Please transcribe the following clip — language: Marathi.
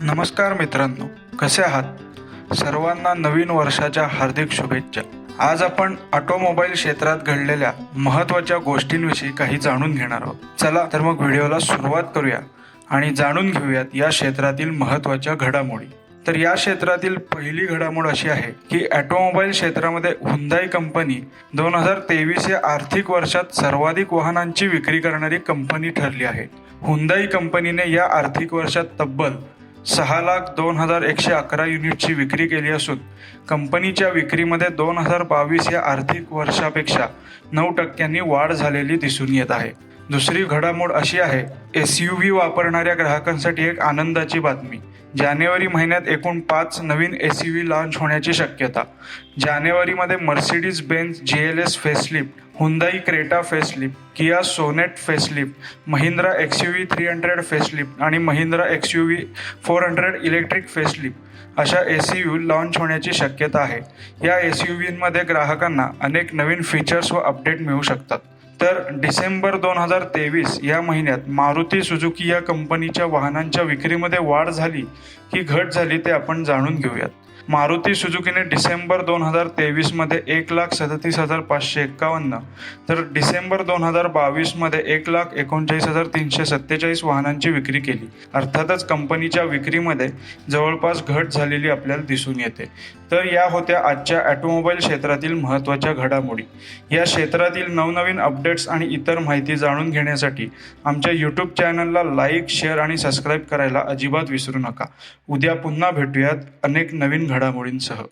नमस्कार मित्रांनो, कसे आहात? सर्वांना नवीन वर्षाच्या हार्दिक शुभेच्छा. आज आपण ऑटोमोबाईल क्षेत्रात घडलेल्या महत्त्वाच्या गोष्टींविषयी काही जाणून घेणार आहोत. चला तर मग व्हिडिओला सुरुवात करूया आणि जाणून घेऊयात या क्षेत्रातील महत्त्वाच्या घडामोडी. तर या क्षेत्रातील पहिली घडामोड अशी आहे की ऑटोमोबाईल क्षेत्रामध्ये हुंदाई कंपनी 2023 या आर्थिक वर्षात सर्वाधिक वाहनांची विक्री करणारी कंपनी ठरली आहे. हुंदाई कंपनीने या आर्थिक वर्षात तब्बल 6,02,111 युनिटची विक्री केली असून कंपनीच्या विक्रीमध्ये 2022 या आर्थिक वर्षापेक्षा 9% वाढ झालेली दिसून येत आहे. दुसरी घडामोड अशी आहे, SUV वापरणाऱ्या ग्राहकांसाठी एक आनंदाची बातमी. जानेवारी महिन्यात एकूण 5 नवीन SUV लॉन्च होण्याची शक्यता. जानेवारीमध्ये Mercedes Benz GLS facelift, Hyundai Creta facelift, Kia Sonet facelift, Mahindra XUV 300 facelift आणि महिंद्रा XUV 400 इलेक्ट्रिक फेसलिफ्ट अशा SUV लॉन्च होण्याची शक्यता आहे. या SUVमध्ये ग्राहकांना अनेक नवीन फीचर्स व अपडेट मिळू शकतात. तर डिसेंबर 2023 या महिन्यात मारुती सुझुकी या कंपनीच्या वाहनांच्या विक्रीमध्ये वाढ झाली की घट झाली ते आपण जाणून घेऊयात. मारुती सुझुकीने डिसेंबर 2023 मध्ये 1,37,551 तर डिसेंबर 2022 मध्ये 1,39,347 वाहनांची विक्री केली. अर्थातच कंपनीच्या विक्रीमध्ये जवळपास घट झालेली आपल्याला दिसून येते. तर या होत्या आजच्या ऑटोमोबाईल क्षेत्रातील महत्त्वाच्या घडामोडी. या क्षेत्रातील नवनवीन अपडेट्स आणि इतर माहिती जाणून घेण्यासाठी आमच्या यूट्यूब चॅनलला लाईक, शेअर आणि सबस्क्राईब करायला अजिबात विसरू नका. उद्या पुन्हा भेटूयात अनेक नवीन घडामोडींसह.